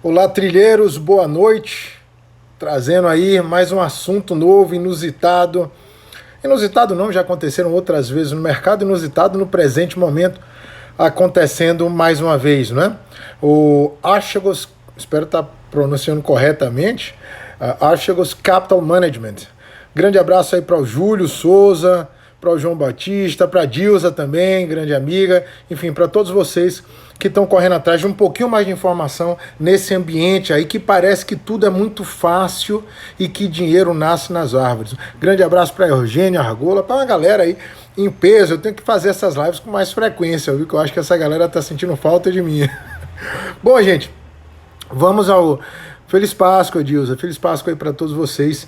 Olá, trilheiros, boa noite. Trazendo aí mais um assunto novo, inusitado. Inusitado não, já aconteceram outras vezes no mercado, inusitado no presente momento, acontecendo mais uma vez, né? O Archegos, espero estar pronunciando corretamente, Archegos Capital Management. Grande abraço aí para o Júlio Souza, para o João Batista, para a Dilza também, grande amiga, enfim, para todos vocês que estão correndo atrás de um pouquinho mais de informação nesse ambiente aí que parece que tudo é muito fácil e que dinheiro nasce nas árvores. Grande abraço para a Eugênia Argola, para uma galera aí em peso. Eu tenho que fazer essas lives com mais frequência, viu? Que eu acho que essa galera tá sentindo falta de mim. Bom, gente, vamos ao Feliz Páscoa, Dilza. Feliz Páscoa aí para todos vocês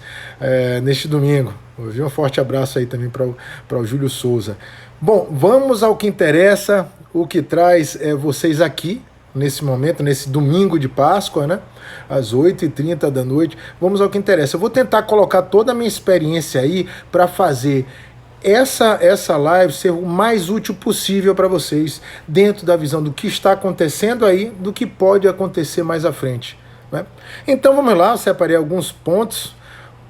neste domingo. Um forte abraço aí também para o Júlio Souza. Bom, vamos ao que interessa, o que traz vocês aqui nesse momento, nesse domingo de Páscoa, né? Às 8h30 da noite. Vamos ao que interessa. Eu vou tentar colocar toda a minha experiência aí para fazer essa live ser o mais útil possível para vocês, dentro da visão do que está acontecendo aí, do que pode acontecer mais à frente, né? Então vamos lá, eu separei alguns pontos.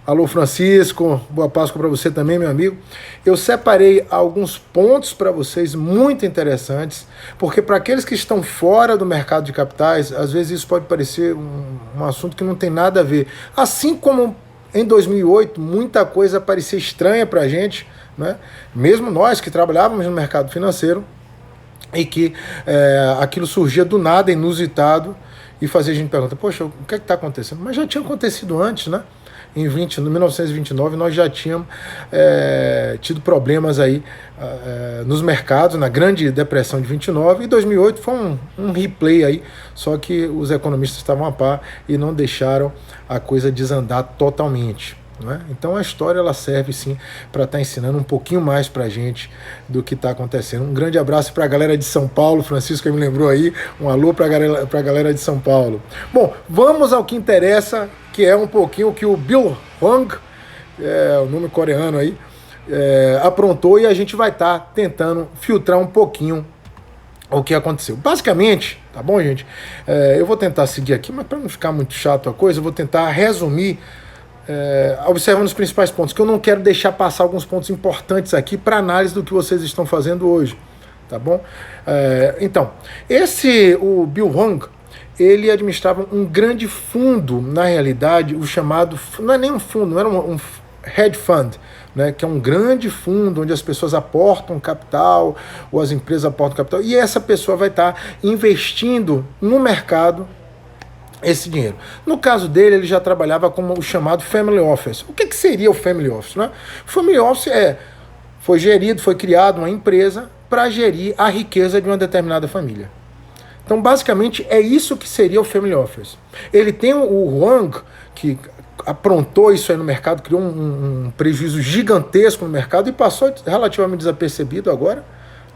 Alô Francisco, boa Páscoa para você também, meu amigo. Eu separei alguns pontos para vocês muito interessantes, porque para aqueles que estão fora do mercado de capitais, às vezes isso pode parecer um assunto que não tem nada a ver. Assim como em 2008, muita coisa parecia estranha para a gente, né? Mesmo nós que trabalhávamos no mercado financeiro, e que aquilo surgia do nada, inusitado, e fazia a gente perguntar, poxa, o que é que está acontecendo? Mas já tinha acontecido antes, né? Em 1929 nós já tínhamos tido problemas aí nos mercados, na Grande Depressão de 29, e 2008 foi um replay aí, só que os economistas estavam a par e não deixaram a coisa desandar totalmente, não é? Então a história ela serve sim para estar ensinando um pouquinho mais para a gente do que está acontecendo. Um grande abraço para a galera de São Paulo, Francisco me lembrou aí, um alô para a galera de São Paulo. Bom, vamos ao que interessa, que é um pouquinho o que o Bill Hwang, o nome coreano aí, aprontou, e a gente vai estar tentando filtrar um pouquinho o que aconteceu. Basicamente, tá bom, gente? Eu vou tentar seguir aqui, mas para não ficar muito chato a coisa, eu vou tentar resumir, observando os principais pontos, que eu não quero deixar passar alguns pontos importantes aqui para análise do que vocês estão fazendo hoje, tá bom? Então, o Bill Hwang, ele administrava um grande fundo, na realidade, o chamado, não é nem um fundo, não era um hedge fund, né, que é um grande fundo onde as pessoas aportam capital, ou as empresas aportam capital, e essa pessoa vai estar investindo no mercado esse dinheiro. No caso dele, ele já trabalhava como o chamado Family Office. O que seria o Family Office, né? O Family Office foi criado uma empresa para gerir a riqueza de uma determinada família. Então, basicamente, é isso que seria o Family Office. Ele tem o Hwang, que aprontou isso aí no mercado, criou um prejuízo gigantesco no mercado e passou relativamente desapercebido agora,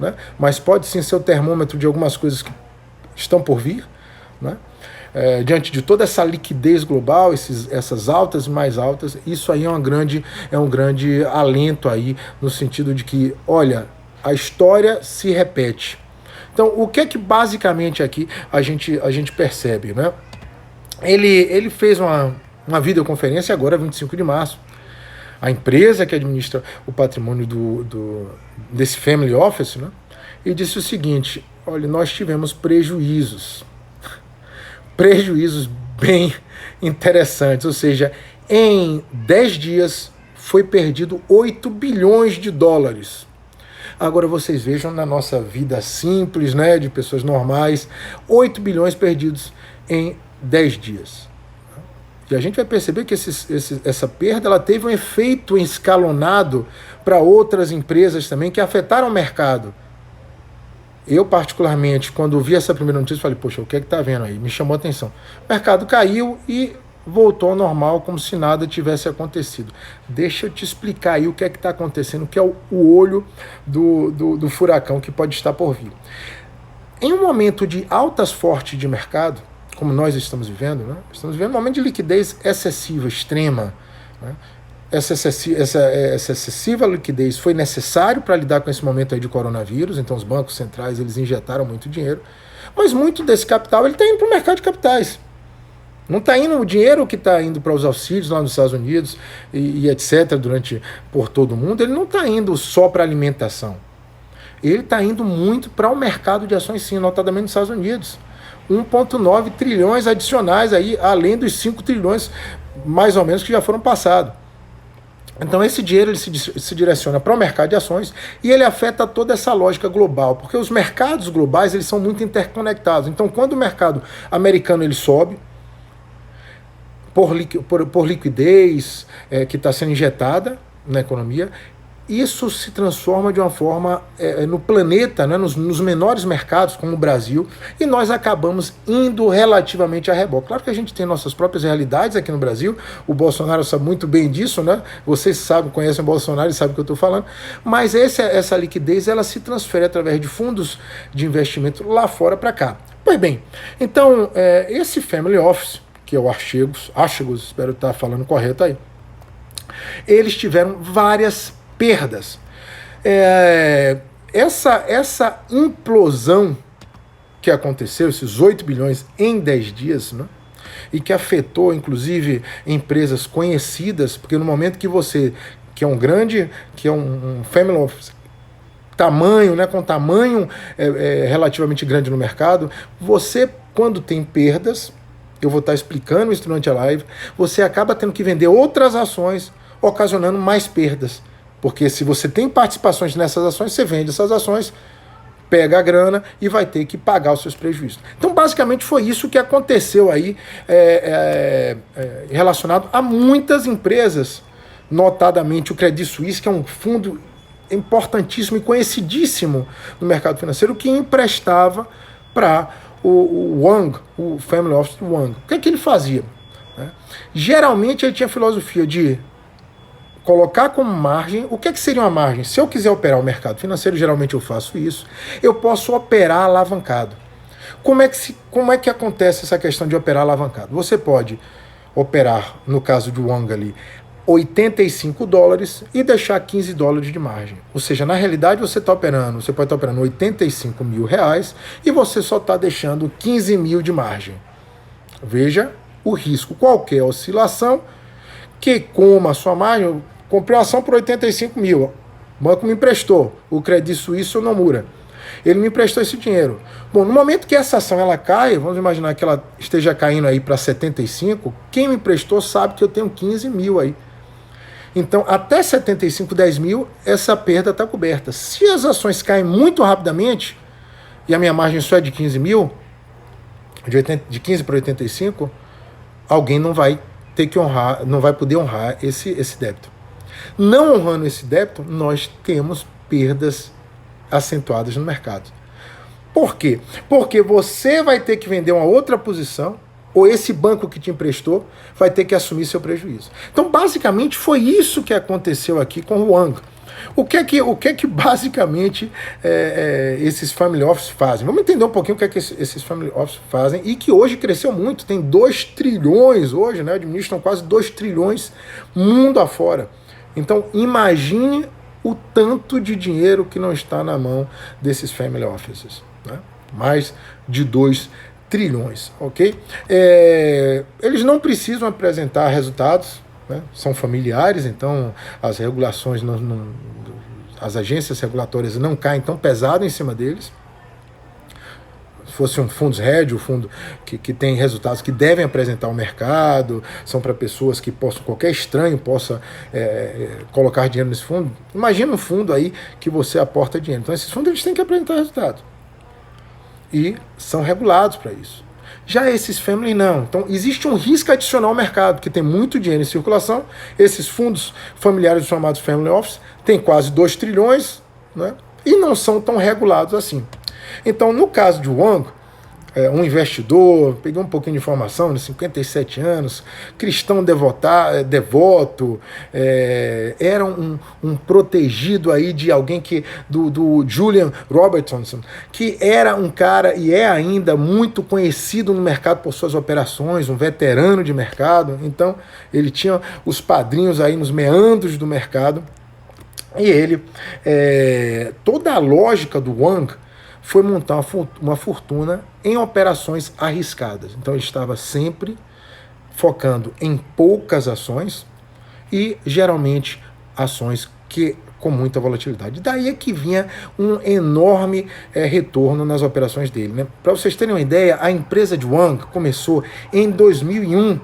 né? Mas pode sim ser o termômetro de algumas coisas que estão por vir, né? Diante de toda essa liquidez global, essas altas e mais altas, isso aí é um grande alento aí, no sentido de que, olha, a história se repete. Então, o que é que basicamente aqui a gente percebe, né? Ele fez uma videoconferência agora, 25 de março. A empresa que administra o patrimônio desse Family Office, né? E disse o seguinte, olha, nós tivemos prejuízos bem interessantes, ou seja, em 10 dias foi perdido 8 bilhões de dólares. Agora vocês vejam na nossa vida simples, né, de pessoas normais, 8 bilhões perdidos em 10 dias. E a gente vai perceber que essa perda ela teve um efeito escalonado para outras empresas também que afetaram o mercado. Eu, particularmente, quando vi essa primeira notícia, falei, poxa, o que é que tá vendo aí? Me chamou a atenção. O mercado caiu e voltou ao normal, como se nada tivesse acontecido. Deixa eu te explicar aí o que é que está acontecendo, que é o olho do furacão que pode estar por vir. Em um momento de altas fortes de mercado, como nós estamos vivendo, né? Estamos vivendo um momento de liquidez excessiva, extrema, né? Essa excessiva liquidez foi necessário para lidar com esse momento aí de coronavírus, então os bancos centrais eles injetaram muito dinheiro, mas muito desse capital ele está indo para o mercado de capitais. Não está indo o dinheiro que está indo para os auxílios lá nos Estados Unidos e etc., por todo o mundo, ele não está indo só para alimentação. Ele está indo muito para o mercado de ações, sim, notadamente nos Estados Unidos. 1,9 trilhões adicionais aí, além dos 5 trilhões, mais ou menos, que já foram passados. Então esse dinheiro ele se direciona para o mercado de ações e ele afeta toda essa lógica global, porque os mercados globais eles são muito interconectados. Então quando o mercado americano ele sobe, por liquidez que está sendo injetada na economia, isso se transforma de uma forma no planeta, né, nos menores mercados, como o Brasil, e nós acabamos indo relativamente a reboque. Claro que a gente tem nossas próprias realidades aqui no Brasil, o Bolsonaro sabe muito bem disso, né? Vocês sabem, conhecem o Bolsonaro e sabem o que eu estou falando, mas essa liquidez ela se transfere através de fundos de investimento lá fora para cá. Pois bem, então esse Family Office, que é o Archegos, espero estar falando correto aí, eles tiveram várias perdas. Essa implosão que aconteceu, esses 8 bilhões em 10 dias, né, e que afetou, inclusive, empresas conhecidas, porque no momento que você, que é um family office, tamanho, né, com tamanho relativamente grande no mercado, você, quando tem perdas, eu vou estar explicando isso durante a live, você acaba tendo que vender outras ações, ocasionando mais perdas. Porque se você tem participações nessas ações, você vende essas ações, pega a grana e vai ter que pagar os seus prejuízos. Então, basicamente, foi isso que aconteceu aí relacionado a muitas empresas, notadamente o Credit Suisse, que é um fundo importantíssimo e conhecidíssimo no mercado financeiro, que emprestava para o Wang, o Family Office do Wang. O que é que ele fazia? Geralmente ele tinha a filosofia de colocar como margem, o que seria uma margem? Se eu quiser operar o mercado financeiro, geralmente eu faço isso, eu posso operar alavancado. Como é que acontece essa questão de operar alavancado? Você pode operar, no caso de Wang ali, $85 e deixar $15 de margem. Ou seja, na realidade você pode estar operando 85 mil reais e você só está deixando 15 mil de margem. Veja o risco. Qualquer oscilação que coma a sua margem, eu comprei uma ação por 85 mil, o banco me emprestou, o Credit Suisse ou Nomura. Ele me emprestou esse dinheiro. Bom, no momento que essa ação ela cai, vamos imaginar que ela esteja caindo aí para 75, quem me emprestou sabe que eu tenho 15 mil aí. Então, até 75, 10 mil, essa perda está coberta. Se as ações caem muito rapidamente, e a minha margem só é de 15 mil, de 15 para 85, alguém não vai ter que honrar, não vai poder honrar esse débito. Não honrando esse débito, nós temos perdas acentuadas no mercado. Por quê? Porque você vai ter que vender uma outra posição, ou esse banco que te emprestou vai ter que assumir seu prejuízo. Então, basicamente, foi isso que aconteceu aqui com o Wang. O que é que basicamente esses family office fazem? Vamos entender um pouquinho o que é que esses family office fazem e que hoje cresceu muito, tem 2 trilhões hoje, né? Administram quase 2 trilhões mundo afora. Então, imagine o tanto de dinheiro que não está na mão desses family offices, né? Mais de 2 trilhões, ok? Eles não precisam apresentar resultados, né? São familiares, então as regulações, as agências regulatórias não caem tão pesado em cima deles. Se fosse um fundos hedge, um fundo que tem resultados que devem apresentar ao mercado, são para pessoas que possam, qualquer estranho possa colocar dinheiro nesse fundo. Imagina um fundo aí que você aporta dinheiro. Então esses fundos eles têm que apresentar resultado. E são regulados para isso. Já esses family não. Então existe um risco adicional ao mercado, porque tem muito dinheiro em circulação. Esses fundos familiares chamados family office têm quase 2 trilhões, né? E não são tão regulados assim. Então, no caso de Wang, um investidor, peguei um pouquinho de informação, de 57 anos, cristão devoto, era um protegido aí de alguém do Julian Robertson, que era um cara e é ainda muito conhecido no mercado por suas operações, um veterano de mercado. Então, ele tinha os padrinhos aí nos meandros do mercado. E ele, toda a lógica do Wang foi montar uma fortuna em operações arriscadas. Então ele estava sempre focando em poucas ações e geralmente ações com muita volatilidade. Daí é que vinha um enorme retorno nas operações dele, né? Para vocês terem uma ideia, a empresa de Wang começou em 2001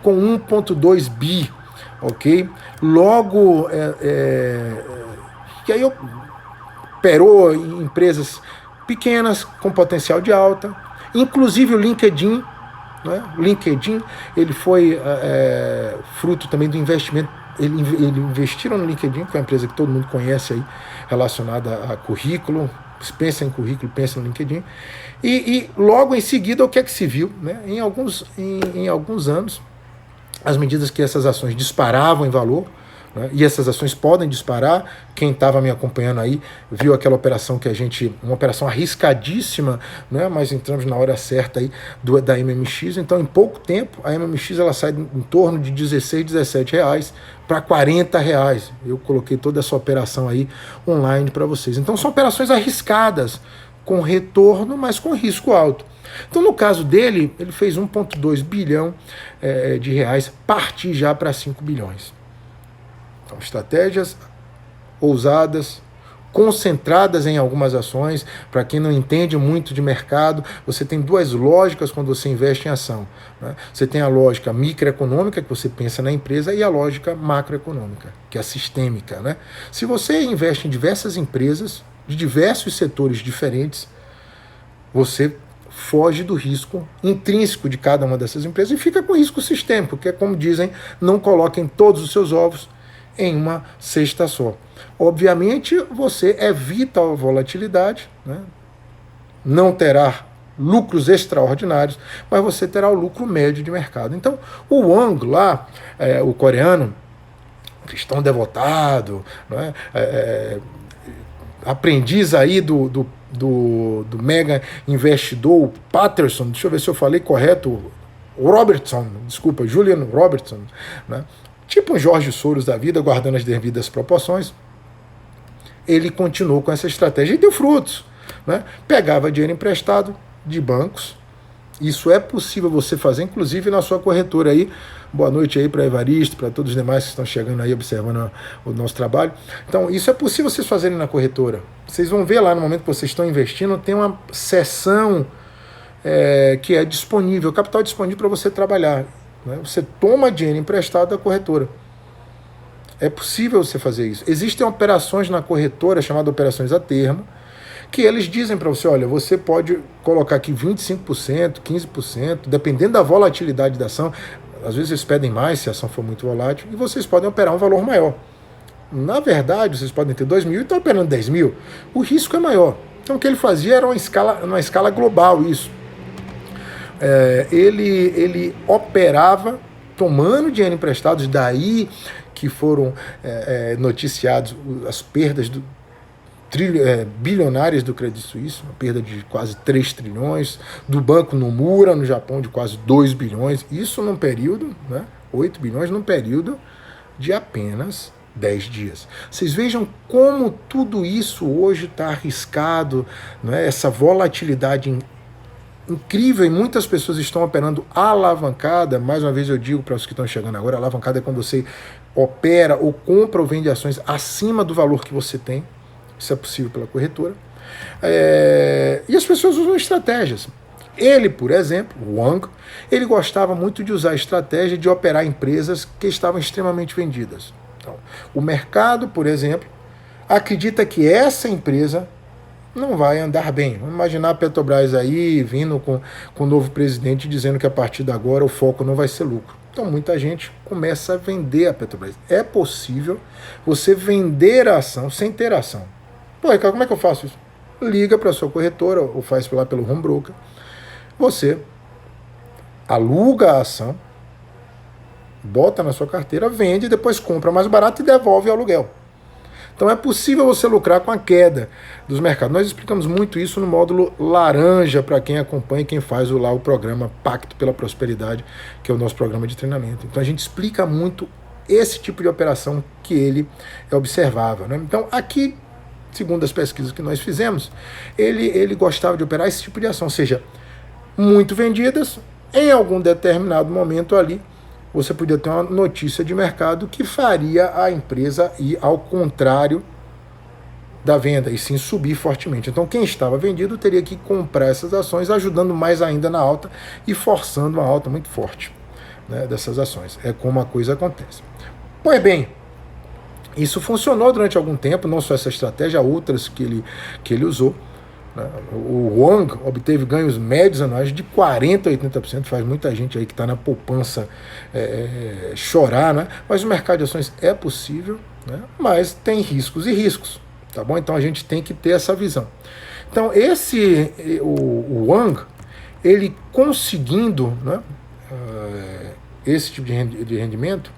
com 1,2 bi, ok? Logo, que aí operou em empresas pequenas com potencial de alta, inclusive o LinkedIn, né? LinkedIn, ele foi fruto também do investimento. Eles investiram no LinkedIn, que é uma empresa que todo mundo conhece aí, relacionada a currículo. Pensa em currículo, pensa no LinkedIn. E logo em seguida, o que é que se viu? Né? Em alguns anos, as medidas que essas ações disparavam em valor, né? E essas ações podem disparar. Quem estava me acompanhando aí viu aquela operação uma operação arriscadíssima, né? Mas entramos na hora certa aí da MMX. Então, em pouco tempo, a MMX ela sai em torno de 16, 17 reais para 40 reais. Eu coloquei toda essa operação aí online para vocês. Então, são operações arriscadas, com retorno, mas com risco alto. Então, no caso dele, ele fez 1,2 bilhão de reais, partir já para 5 bilhões. Então, estratégias ousadas, concentradas em algumas ações. Para quem não entende muito de mercado, você tem duas lógicas quando você investe em ação, né? Você tem a lógica microeconômica, que você pensa na empresa, e a lógica macroeconômica, que é a sistêmica, né? Se você investe em diversas empresas, de diversos setores diferentes, você foge do risco intrínseco de cada uma dessas empresas e fica com risco sistêmico, que é como dizem, não coloquem todos os seus ovos em uma cesta só. Obviamente, você evita a volatilidade, né? Não terá lucros extraordinários, mas você terá o lucro médio de mercado. Então, o Wang lá, o coreano, cristão devotado, né? Aprendiz aí do mega investidor Patterson, deixa eu ver se eu falei correto, Julian Robertson, né? Tipo um Jorge Soros da vida, guardando as devidas proporções. Ele continuou com essa estratégia e deu frutos, né? Pegava dinheiro emprestado de bancos. Isso é possível você fazer, inclusive na sua corretora aí. Boa noite aí para Evaristo, para todos os demais que estão chegando aí, observando o nosso trabalho. Então, isso é possível vocês fazerem na corretora. Vocês vão ver lá no momento que vocês estão investindo, tem uma seção que é disponível, capital disponível para você trabalhar, né? Você toma dinheiro emprestado da corretora. É possível você fazer isso. Existem operações na corretora, chamadas operações a termo, que eles dizem para você, olha, você pode colocar aqui 25%, 15%, dependendo da volatilidade da ação. Às vezes eles pedem mais se a ação for muito volátil, e vocês podem operar um valor maior. Na verdade, vocês podem ter 2 mil e estão operando 10 mil. O risco é maior. Então o que ele fazia era uma escala global isso. Ele operava tomando dinheiro emprestado, daí que foram noticiados as perdas bilionárias do Credit Suisse, uma perda de quase 3 trilhões, do Banco Nomura, no Japão, de quase 2 bilhões, isso num período, né, 8 bilhões num período de apenas 10 dias. Vocês vejam como tudo isso hoje está arriscado, né, essa volatilidade incrível, e muitas pessoas estão operando alavancada. Mais uma vez eu digo para os que estão chegando agora, alavancada é quando você opera ou compra ou vende ações acima do valor que você tem. Isso é possível pela corretora. E as pessoas usam estratégias. Ele, por exemplo, o Wang, ele gostava muito de usar a estratégia de operar empresas que estavam extremamente vendidas. Então, o mercado, por exemplo, acredita que essa empresa não vai andar bem. Vamos imaginar a Petrobras aí vindo com o novo presidente dizendo que a partir de agora o foco não vai ser lucro. Então muita gente começa a vender a Petrobras. É possível você vender a ação sem ter ação. Pô, Ricardo, como é que eu faço isso? Liga para a sua corretora ou faz lá pelo home broker. Você aluga a ação, bota na sua carteira, vende, depois compra mais barato e devolve o aluguel. Então é possível você lucrar com a queda dos mercados. Nós explicamos muito isso no módulo laranja para quem acompanha e quem faz lá o programa Pacto pela Prosperidade, que é o nosso programa de treinamento. Então a gente explica muito esse tipo de operação que ele observava, né? Então aqui, segundo as pesquisas que nós fizemos, ele gostava de operar esse tipo de ação, ou seja, muito vendidas, em algum determinado momento ali, você podia ter uma notícia de mercado que faria a empresa ir ao contrário da venda, e sim subir fortemente. Então quem estava vendido teria que comprar essas ações, ajudando mais ainda na alta e forçando uma alta muito forte, né, dessas ações. É como a coisa acontece. Pois bem, isso funcionou durante algum tempo, não só essa estratégia, outras que ele usou. O Wang obteve ganhos médios anuais de 40% a 80%, faz muita gente aí que está na poupança chorar, né? Mas o mercado de ações é possível, né? Mas tem riscos e riscos. Tá bom? Então a gente tem que ter essa visão. Então o Wang, ele conseguindo, né, esse tipo de rendimento,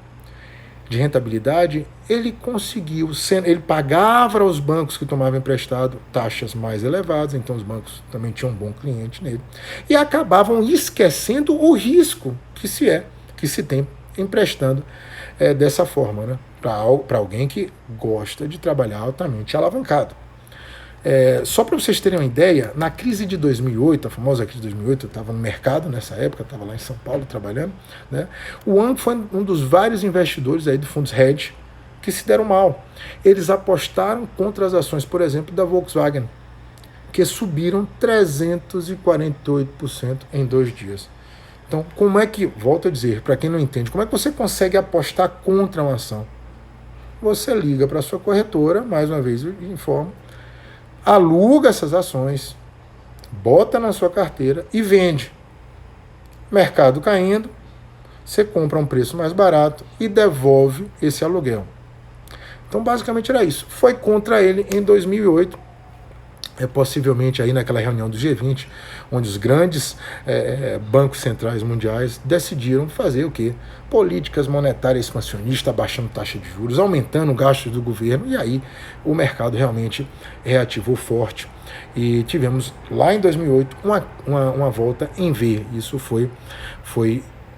de rentabilidade, ele conseguiu, ele pagava aos bancos que tomavam emprestado taxas mais elevadas, então os bancos também tinham um bom cliente nele, e acabavam esquecendo o risco que se tem emprestando dessa forma, né? Para alguém que gosta de trabalhar altamente alavancado. Só para vocês terem uma ideia, na crise de 2008, a famosa crise de 2008, eu estava no mercado nessa época, estava lá em São Paulo trabalhando, né? O Wang foi um dos vários investidores aí de fundos hedge que se deram mal. Eles apostaram contra as ações, por exemplo, da Volkswagen, que subiram 348% em 2 dias. Então, como é que, volto a dizer, para quem não entende, como é que você consegue apostar contra uma ação? Você liga para a sua corretora, mais uma vez eu informo, aluga essas ações, bota na sua carteira e vende. Mercado caindo, você compra a um preço mais barato e devolve esse aluguel. Então, basicamente era isso. Foi contra ele em 2008, possivelmente aí naquela reunião do G20, onde os grandes bancos centrais mundiais decidiram fazer o quê? Políticas monetárias expansionistas, abaixando taxa de juros, aumentando gastos do governo, e aí o mercado realmente reativou forte. E tivemos lá em 2008 uma volta em V. Isso foi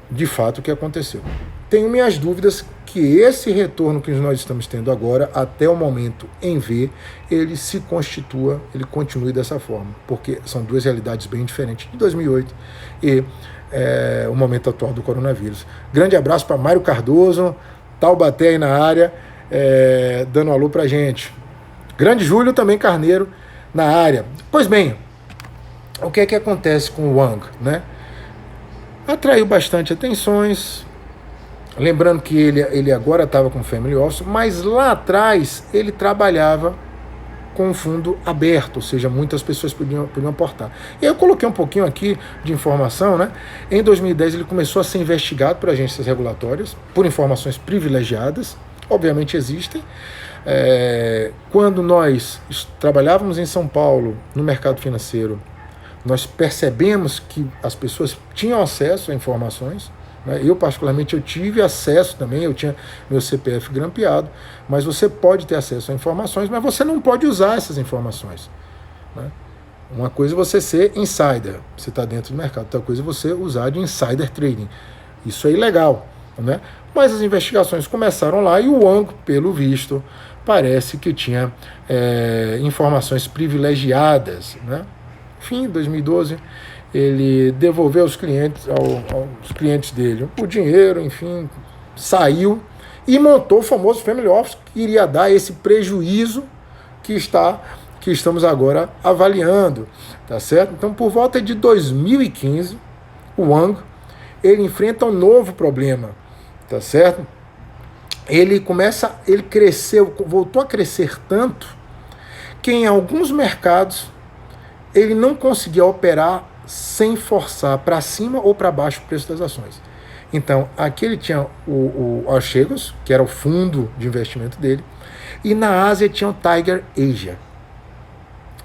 de fato o que aconteceu. Tenho minhas dúvidas que esse retorno que nós estamos tendo agora, até o momento em V, ele se constitua, ele continue dessa forma, porque são duas realidades bem diferentes, de 2008 e o momento atual do coronavírus. Grande abraço para Mário Cardoso, Taubaté aí na área, dando um alô pra gente. Grande Júlio também Carneiro na área. Pois bem, o que é que acontece com o Wang, né? Atraiu bastante atenções, lembrando que ele agora estava com Family Office, mas lá atrás ele trabalhava com um fundo aberto, ou seja, muitas pessoas podiam aportar. E eu coloquei um pouquinho aqui de informação, né? Em 2010 ele começou a ser investigado por agências regulatórias, por informações privilegiadas, obviamente existem. Quando nós trabalhávamos em São Paulo, no mercado financeiro, nós percebemos que as pessoas tinham acesso a informações, né? Eu, particularmente, eu tive acesso também, eu tinha meu CPF grampeado, mas você pode ter acesso a informações, mas você não pode usar essas informações, né? Uma coisa é você ser insider, você está dentro do mercado, outra coisa é você usar de insider trading. Isso é ilegal, né? Mas as investigações começaram lá e o Wang, pelo visto, parece que tinha informações privilegiadas, né? Fim de 2012, ele devolveu aos clientes dele o dinheiro, enfim, saiu e montou o famoso Family Office, que iria dar esse prejuízo que estamos agora avaliando, tá certo? Então, por volta de 2015, o Wang, ele enfrenta um novo problema, tá certo? Ele cresceu, voltou a crescer tanto que em alguns mercados ele não conseguia operar sem forçar para cima ou para baixo o preço das ações. Então, aqui ele tinha o Archegos, que era o fundo de investimento dele, e na Ásia tinha o Tiger Asia.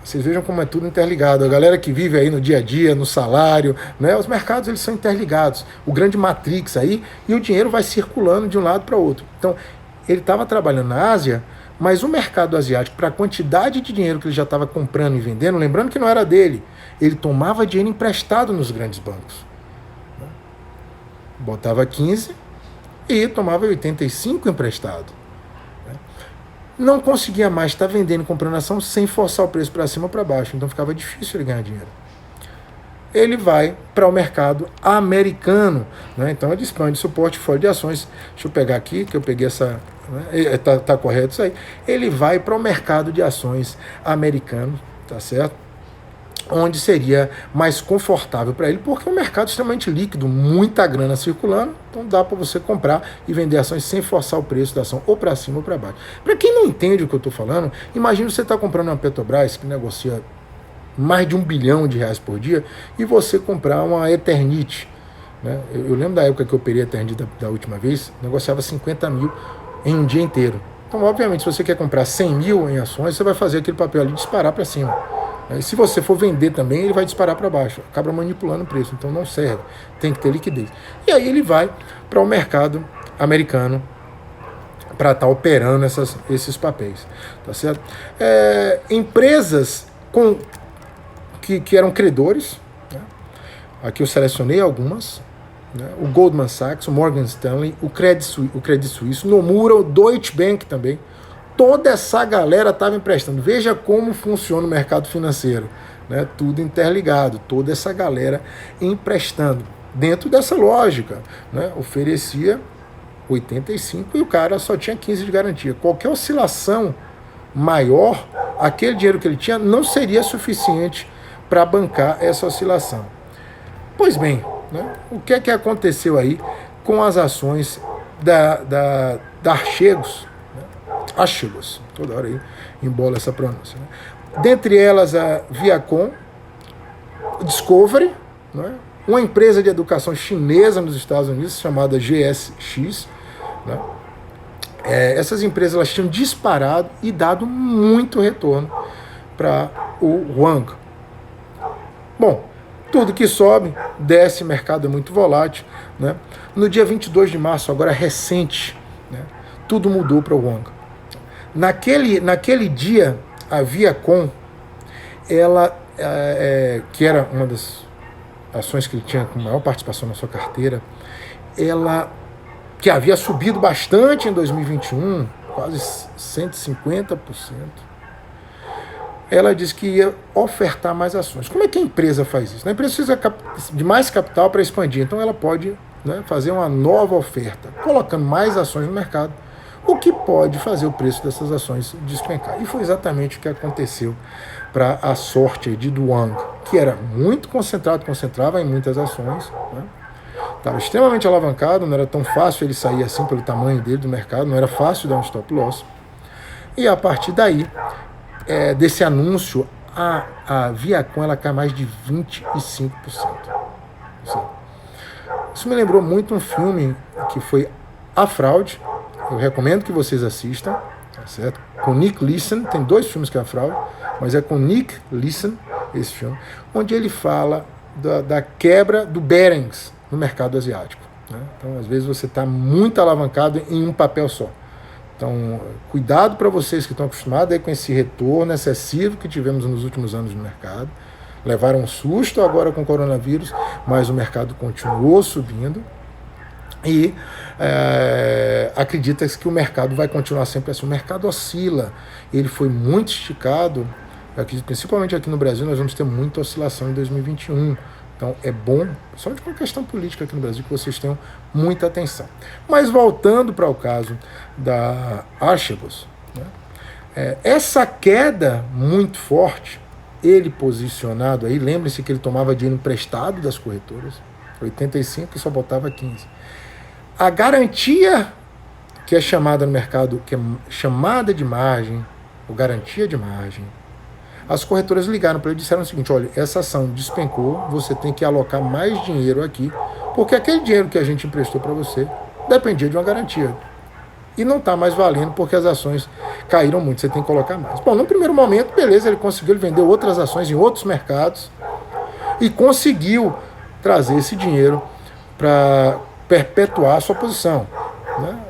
Vocês vejam como é tudo interligado. A galera que vive aí no dia a dia, no salário, né? Os mercados eles são interligados. O grande matrix aí, e o dinheiro vai circulando de um lado para o outro. Então, ele estava trabalhando na Ásia, mas o mercado asiático, para a quantidade de dinheiro que ele já estava comprando e vendendo, lembrando que não era dele, ele tomava dinheiro emprestado nos grandes bancos. Botava 15 e tomava 85 emprestado. Não conseguia mais estar vendendo e comprando ação sem forçar o preço para cima ou para baixo, então ficava difícil ele ganhar dinheiro. ele vai para o mercado americano, né? Então ele expande seu portfólio de ações. Deixa eu pegar aqui, que eu peguei essa... Né? Tá correto isso aí. Ele vai para o mercado de ações americano, tá certo? Onde seria mais confortável para ele, porque é um mercado extremamente líquido, muita grana circulando, então dá para você comprar e vender ações sem forçar o preço da ação ou para cima ou para baixo. Para quem não entende o que eu estou falando, imagina você está comprando uma Petrobras que negocia mais de R$ 1 bilhão por dia, e você comprar uma Eternit. Né? Eu lembro da época que eu operei a Eternit da última vez, negociava 50 mil em um dia inteiro. Então, obviamente, se você quer comprar 100 mil em ações, você vai fazer aquele papel ali disparar para cima. E se você for vender também, ele vai disparar para baixo, acaba manipulando o preço, então não serve, tem que ter liquidez. E aí ele vai para o mercado americano para estar operando esses papéis. Tá certo? Empresas que eram credores, né? Aqui eu selecionei algumas, né? O Goldman Sachs, o Morgan Stanley, o Credit Suisse, Nomura, o Deutsche Bank também. Toda essa galera estava emprestando. Veja como funciona o mercado financeiro, né? Tudo interligado, toda essa galera emprestando. Dentro dessa lógica, né? Oferecia 85 e o cara só tinha 15 de garantia. Qualquer oscilação maior, aquele dinheiro que ele tinha não seria suficiente para bancar essa oscilação. Pois bem, né? O que é que aconteceu aí com as ações da Archegos? Archegos, toda hora aí embola essa pronúncia. Né? Dentre elas a Viacom, Discovery, né? Uma empresa de educação chinesa nos Estados Unidos chamada GSX. Né? Essas empresas elas tinham disparado e dado muito retorno para o Wang. Bom, tudo que sobe, desce, mercado é muito volátil. Né? No dia 22 de março, agora recente, né? Tudo mudou para o Wang. Naquele dia, a Viacom, ela, que era uma das ações que ele tinha com maior participação na sua carteira, ela, que havia subido bastante em 2021, quase 150%, ela disse que ia ofertar mais ações. Como é que a empresa faz isso? A empresa precisa de mais capital para expandir, então ela pode, né, fazer uma nova oferta, colocando mais ações no mercado, o que pode fazer o preço dessas ações despencar. E foi exatamente o que aconteceu para a sorte de Wang, que era muito concentrava em muitas ações, né? Estava extremamente alavancado, não era tão fácil ele sair assim pelo tamanho dele do mercado, não era fácil dar um stop loss. E a partir daí, desse anúncio, a Viacom ela cai mais de 25%. Isso me lembrou muito um filme que foi A Fraude. Eu recomendo que vocês assistam, tá certo? Com Nick Leeson, tem 2 filmes que é A Fraude, mas é com Nick Leeson, esse filme, onde ele fala da quebra do Barings no mercado asiático. Né? Então, às vezes, você está muito alavancado em um papel só. Então, cuidado para vocês que estão acostumados aí com esse retorno excessivo que tivemos nos últimos anos no mercado. Levaram um susto agora com o coronavírus, mas o mercado continuou subindo. E acredita-se que o mercado vai continuar sempre assim. O mercado oscila, ele foi muito esticado. Eu acredito, principalmente aqui no Brasil, nós vamos ter muita oscilação em 2021. Então é bom, só de uma questão política aqui no Brasil, que vocês tenham muita atenção. Mas voltando para o caso da Archegos, né, essa queda muito forte, ele posicionado aí, lembre-se que ele tomava dinheiro emprestado das corretoras, 85 e só botava 15. A garantia que é chamada no mercado, que é chamada de margem, ou garantia de margem, as corretoras ligaram para ele e disseram o seguinte: olha, essa ação despencou, você tem que alocar mais dinheiro aqui, porque aquele dinheiro que a gente emprestou para você dependia de uma garantia. E não está mais valendo porque as ações caíram muito, você tem que colocar mais. Bom, no primeiro momento, beleza, ele conseguiu, ele vendeu outras ações em outros mercados e conseguiu trazer esse dinheiro para perpetuar a sua posição, né?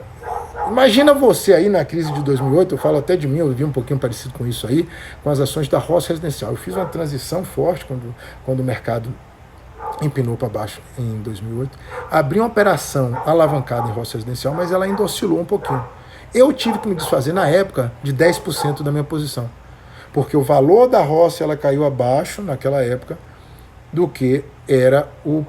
Imagina você aí na crise de 2008, eu falo até de mim, eu vi um pouquinho parecido com isso aí, com as ações da Roça Residencial. Eu fiz uma transição forte quando o mercado empinou para baixo em 2008. Abri uma operação alavancada em Roça Residencial, mas ela ainda oscilou um pouquinho. Eu tive que me desfazer na época de 10% da minha posição, porque o valor da Roça ela caiu abaixo naquela época do que era o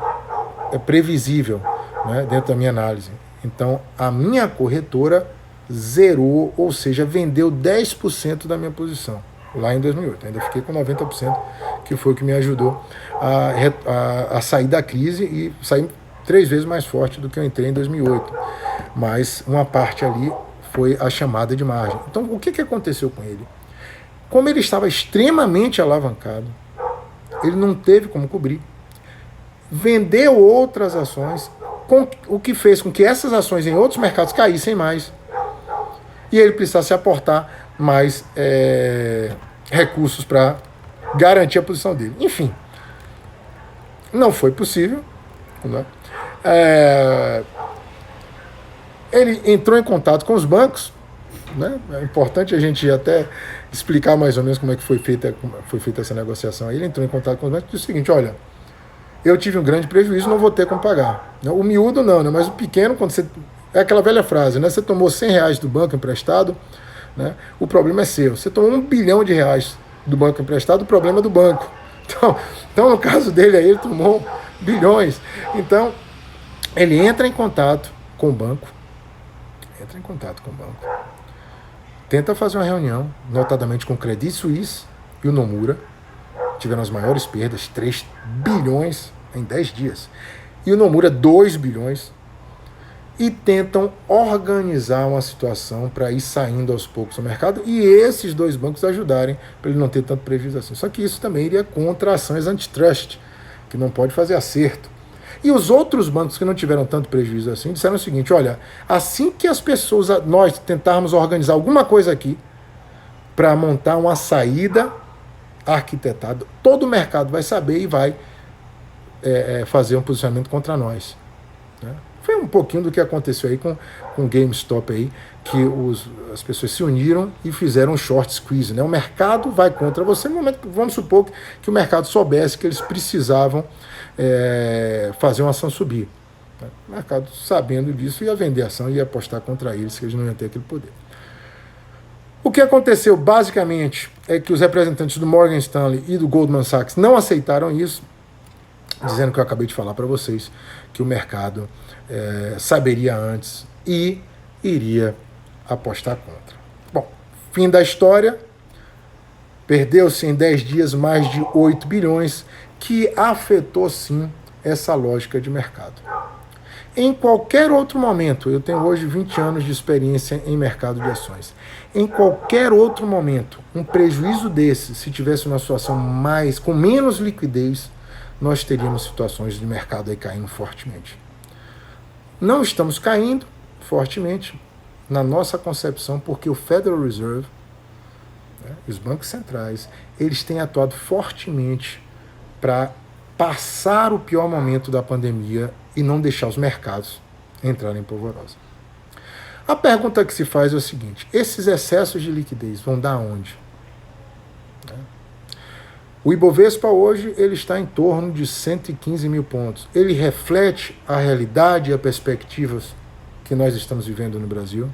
previsível, né, dentro da minha análise. Então, a minha corretora zerou, ou seja, vendeu 10% da minha posição lá em 2008. Ainda fiquei com 90%, que foi o que me ajudou a sair da crise e sair 3 vezes mais forte do que eu entrei em 2008. Mas uma parte ali foi a chamada de margem. Então, o que aconteceu com ele? Como ele estava extremamente alavancado, ele não teve como cobrir, vendeu outras ações, o que fez com que essas ações em outros mercados caíssem mais, e ele precisasse aportar mais recursos para garantir a posição dele. Enfim, não foi possível, né? Ele entrou em contato com os bancos, né? É importante a gente até explicar mais ou menos como é que foi feita essa negociação aí. Ele entrou em contato com os bancos e disse o seguinte: olha, eu tive um grande prejuízo, não vou ter como pagar. O miúdo não, né? Mas o pequeno, quando você... É aquela velha frase, né? Você tomou R$100 do banco emprestado, né? O problema é seu. Você tomou R$1 bilhão do banco emprestado, o problema é do banco. Então, no caso dele aí, ele tomou bilhões. Então, ele entra em contato com o banco, tenta fazer uma reunião, notadamente com o Credit Suisse e o Nomura, tiveram as maiores perdas, 3 bilhões em 10 dias, e o Nomura 2 bilhões, e tentam organizar uma situação para ir saindo aos poucos do mercado e esses 2 bancos ajudarem para ele não ter tanto prejuízo assim. Só que isso também iria contra ações antitrust, que não pode fazer acerto. E os outros bancos que não tiveram tanto prejuízo assim disseram o seguinte: olha, assim que as pessoas, nós tentarmos organizar alguma coisa aqui para montar uma saída arquitetada, todo o mercado vai saber e vai fazer um posicionamento contra nós, né? Foi um pouquinho do que aconteceu aí com o GameStop aí, que as pessoas se uniram e fizeram um short squeeze, né? O mercado vai contra você no momento que, vamos supor que o mercado soubesse que eles precisavam fazer uma ação subir. O mercado, sabendo disso, ia vender a ação e ia apostar contra eles, que eles não iam ter aquele poder. O que aconteceu, basicamente, é que os representantes do Morgan Stanley e do Goldman Sachs não aceitaram isso, dizendo que eu acabei de falar para vocês, que o mercado saberia antes e iria apostar contra. Bom, fim da história, perdeu-se em 10 dias mais de 8 bilhões, que afetou sim essa lógica de mercado. Em qualquer outro momento, eu tenho hoje 20 anos de experiência em mercado de ações, em qualquer outro momento, um prejuízo desse, se tivesse uma situação com menos liquidez, nós teríamos situações de mercado aí caindo fortemente. Não estamos caindo fortemente na nossa concepção, porque o Federal Reserve, né, os bancos centrais, eles têm atuado fortemente para passar o pior momento da pandemia e não deixar os mercados entrarem em polvorosa. A pergunta que se faz é o seguinte: esses excessos de liquidez vão dar onde? O Ibovespa hoje ele está em torno de 115 mil pontos. Ele reflete a realidade e as perspectivas que nós estamos vivendo no Brasil.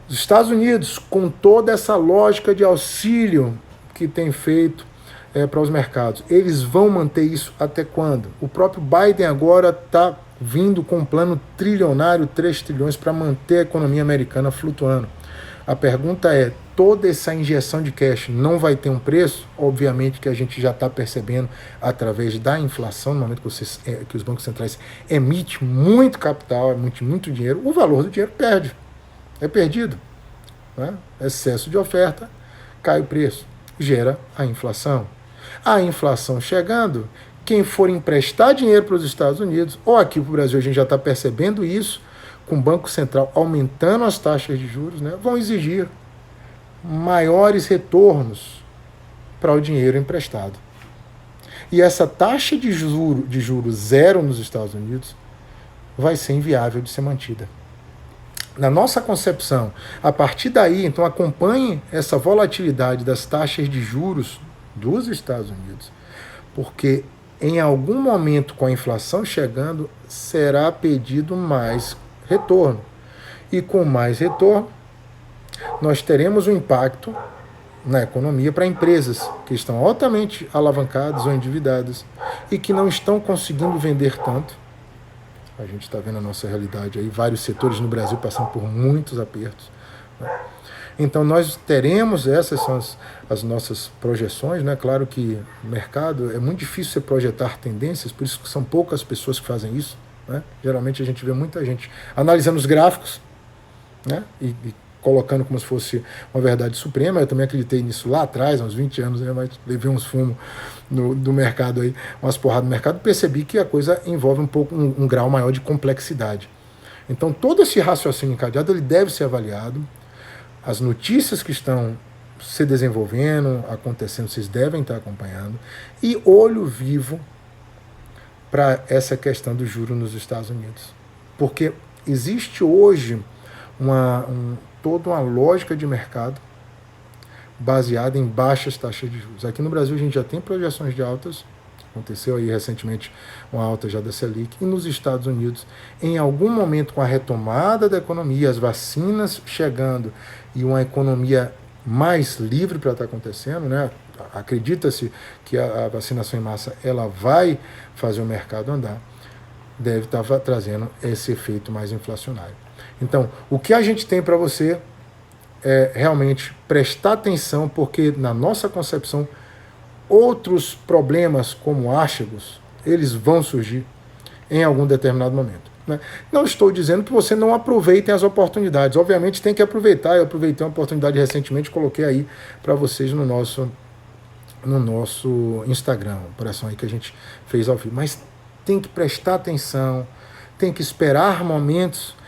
Os Estados Unidos, com toda essa lógica de auxílio que tem feito para os mercados, eles vão manter isso até quando? O próprio Biden agora está vindo com um plano trilionário, 3 trilhões, para manter a economia americana flutuando. A pergunta é, toda essa injeção de cash não vai ter um preço? Obviamente que a gente já está percebendo através da inflação, no momento que os bancos centrais emitem muito capital, emitem muito dinheiro, o valor do dinheiro é perdido, né? Excesso de oferta, cai o preço, gera a inflação. A inflação chegando, quem for emprestar dinheiro para os Estados Unidos, ou aqui para o Brasil a gente já está percebendo isso, com o Banco Central aumentando as taxas de juros, né, vão exigir maiores retornos para o dinheiro emprestado. E essa taxa de juros zero nos Estados Unidos vai ser inviável de ser mantida. Na nossa concepção, a partir daí, então acompanhe essa volatilidade das taxas de juros dos Estados Unidos, porque em algum momento, com a inflação chegando, será pedido mais retorno. E com mais retorno, nós teremos um impacto na economia para empresas que estão altamente alavancadas ou endividadas e que não estão conseguindo vender tanto. A gente está vendo a nossa realidade aí, vários setores no Brasil passando por muitos apertos, né? Então nós teremos, essas são as nossas projeções, né? Claro que no mercado é muito difícil você projetar tendências, por isso que são poucas pessoas que fazem isso, né? Geralmente a gente vê muita gente analisando os gráficos, né? E colocando como se fosse uma verdade suprema. Eu também acreditei nisso lá atrás, há uns 20 anos, né? Mas levei uns fumos do mercado aí, umas porradas do mercado, percebi que a coisa envolve um pouco um grau maior de complexidade. Então todo esse raciocínio encadeado ele deve ser avaliado. As notícias que estão se desenvolvendo, acontecendo, vocês devem estar acompanhando, e olho vivo para essa questão do juro nos Estados Unidos. Porque existe hoje toda uma lógica de mercado baseada em baixas taxas de juros. Aqui no Brasil a gente já tem projeções de altas, aconteceu aí recentemente uma alta já da Selic, e nos Estados Unidos, em algum momento com a retomada da economia, as vacinas chegando e uma economia mais livre para estar acontecendo, né? Acredita-se que a vacinação em massa ela vai fazer o mercado andar, deve estar trazendo esse efeito mais inflacionário. Então, o que a gente tem para você é realmente prestar atenção, porque na nossa concepção outros problemas como áchegos, eles vão surgir em algum determinado momento, né? Não estou dizendo que você não aproveitem as oportunidades. Obviamente tem que aproveitar. Eu aproveitei uma oportunidade recentemente, coloquei aí para vocês no nosso Instagram, operação aí que a gente fez ao vivo. Mas tem que prestar atenção, tem que esperar momentos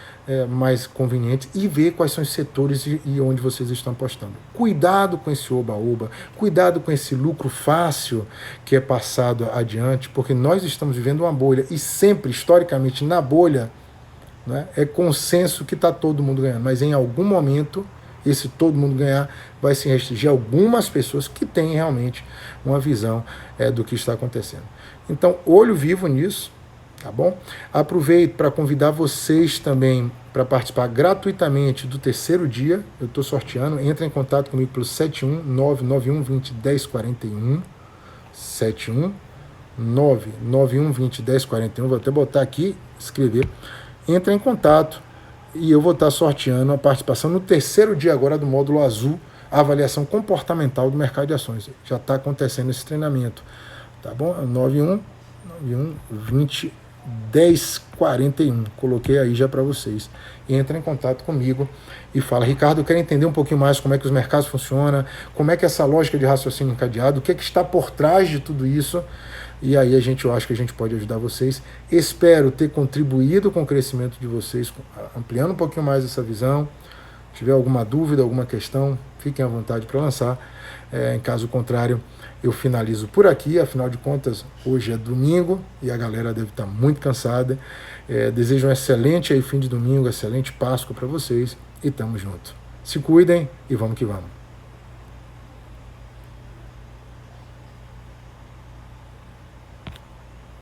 mais convenientes e ver quais são os setores e onde vocês estão apostando. Cuidado com esse oba-oba, cuidado com esse lucro fácil que é passado adiante, porque nós estamos vivendo uma bolha e sempre, historicamente, na bolha, né, é consenso que está todo mundo ganhando, mas em algum momento esse todo mundo ganhar vai se restringir a algumas pessoas que têm realmente uma visão do que está acontecendo. Então, olho vivo nisso. Tá bom? Aproveito para convidar vocês também para participar gratuitamente do terceiro dia. Eu estou sorteando. Entra em contato comigo pelo 71991201041. 71991201041. Vou até botar aqui, escrever. Entra em contato e eu vou estar sorteando a participação no terceiro dia agora do módulo azul, a avaliação comportamental do mercado de ações. Já está acontecendo esse treinamento. Tá bom? 911041. Coloquei aí já para vocês. Entra em contato comigo e fala: Ricardo, eu quero entender um pouquinho mais como é que os mercados funcionam, como é que essa lógica de raciocínio encadeado, o que é que está por trás de tudo isso. E aí eu acho que a gente pode ajudar vocês. Espero ter contribuído com o crescimento de vocês, ampliando um pouquinho mais essa visão. Se tiver alguma dúvida, alguma questão, fiquem à vontade para lançar. Em caso contrário, eu finalizo por aqui. Afinal de contas, hoje é domingo e a galera deve estar muito cansada. Desejo um excelente aí fim de domingo, excelente Páscoa para vocês e tamo junto. Se cuidem e vamos que vamos.